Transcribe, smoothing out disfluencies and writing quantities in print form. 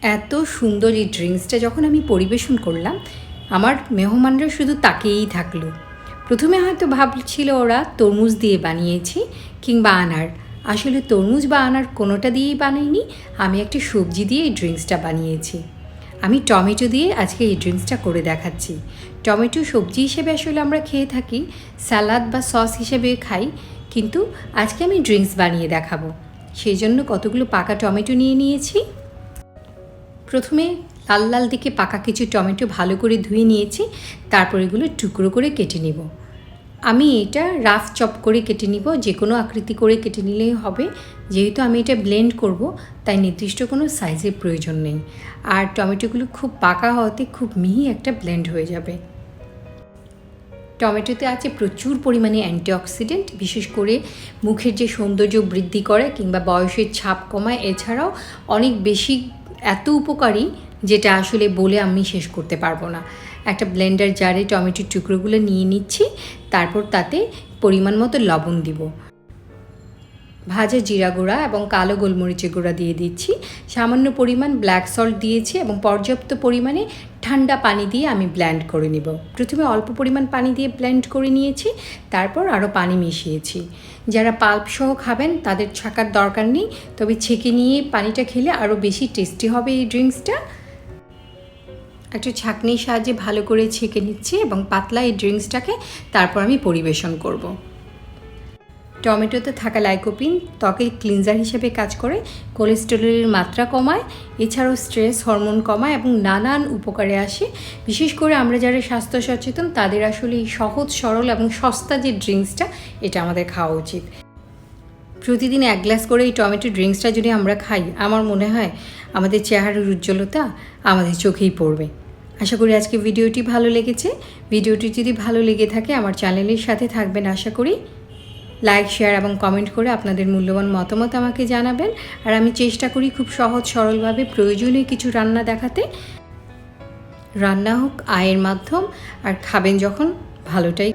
এত সুন্দর এই ড্রিঙ্কসটা যখন আমি পরিবেশন করলাম, আমার মেহমানরা শুধু তাকিয়েই থাকলো। প্রথমে হয়তো ভাবছিল ওরা তরমুজ দিয়ে বানিয়েছি কিংবা আনার। আসলে তরমুজ বা আনার কোনোটা দিয়েই বানাইনি, আমি একটা সবজি দিয়ে এই ড্রিঙ্কসটা বানিয়েছি। আমি টমেটো দিয়ে আজকে এই ড্রিঙ্কসটা করে দেখাচ্ছি। টমেটো সবজি হিসেবে আসলে আমরা খেয়ে থাকি, স্যালাড বা সস হিসেবে খাই, কিন্তু আজকে আমি ড্রিঙ্কস বানিয়ে দেখাবো। সেই জন্য কতগুলো পাকা টমেটো নিয়ে নিয়েছি। প্রথমে লাল লাল দিকে পাকা কিছু টমেটো ভালো করে ধুয়ে নিয়েছি, তারপর এগুলো টুকরো করে কেটে নিব। আমি এটা রাফ চপ করে কেটে নিব, যে কোনো আকৃতি করে কেটে নিলেই হবে। যেহেতু আমি এটা ব্লেন্ড করব, তাই নির্দিষ্ট কোনো সাইজের প্রয়োজন নেই। আর টমেটোগুলো খুব পাকা হওয়াতে খুব মিহি একটা ব্লেন্ড হয়ে যাবে। টমেটোতে আছে প্রচুর পরিমাণে অ্যান্টিঅক্সিডেন্ট, বিশেষ করে মুখের যে সৌন্দর্য বৃদ্ধি করে কিংবা বয়সের ছাপ কমায়। এছাড়াও অনেক বেশি এত উপকারী, যেটা আসলে বলে আমি শেষ করতে পারবো না। একটা ব্লেন্ডার জারে টমেটোর টুকরোগুলো নিয়ে নিচ্ছি, তারপর তাতে পরিমাণ মতো লবণ দিব, ভাজা জিরা গুঁড়া এবং কালো গোলমরিচের গুঁড়া দিয়ে দিচ্ছি, সামান্য পরিমাণ ব্ল্যাক সল্ট দিয়েছি এবং পর্যাপ্ত পরিমাণে ঠান্ডা পানি দিয়ে আমি ব্লেন্ড করে নিব। প্রথমে অল্প পরিমাণ পানি দিয়ে ব্লেন্ড করে নিয়েছি, তারপর আরও পানি মিশিয়েছি। যারা পাল্প সহ খাবেন তাদের ছাকার দরকার নেই, তবে ছেঁকে নিয়ে পানিটা খেলে আরও বেশি টেস্টি হবে এই ড্রিঙ্কসটা। একটা ছাঁকনির সাহায্যে ভালো করে ছেঁকে নিচ্ছি এবং পাতলা এই ড্রিঙ্কসটাকে তারপর আমি পরিবেশন করব। টমেটোতে থাকা লাইকোপিন ত্বকের ক্লিনজার হিসেবে কাজ করে, কোলেস্টেরলের মাত্রা কমায়, এছাড়াও স্ট্রেস হরমোন কমায় এবং নানান উপকারে আসে। বিশেষ করে আমরা যারা স্বাস্থ্য সচেতন তাদের আসলে এই সহজ সরল এবং সস্তা যে ড্রিঙ্কসটা, এটা আমাদের খাওয়া উচিত। প্রতিদিন 1 গ্লাস করে এই টমেটো ড্রিঙ্কসটা যদি আমরা খাই, আমার মনে হয় আমাদের চেহারার উজ্জ্বলতা আমাদের চোখেই পড়বে। আশা করি আজকে ভিডিওটি ভালো লেগেছে। ভিডিওটি যদি ভালো লেগে থাকে আমার চ্যানেলের সাথে থাকবেন আশা করি। লাইক, শেয়ার এবং কমেন্ট করে আপনাদের মূল্যবান মতামত আমাকে জানাবেন। আর আমি চেষ্টা করি খুব সহজ সরলভাবে প্রয়োজনীয় কিছু রান্না দেখাতে। রান্না হোক আয়ের মাধ্যম, আর খাবেন যখন ভালোটাই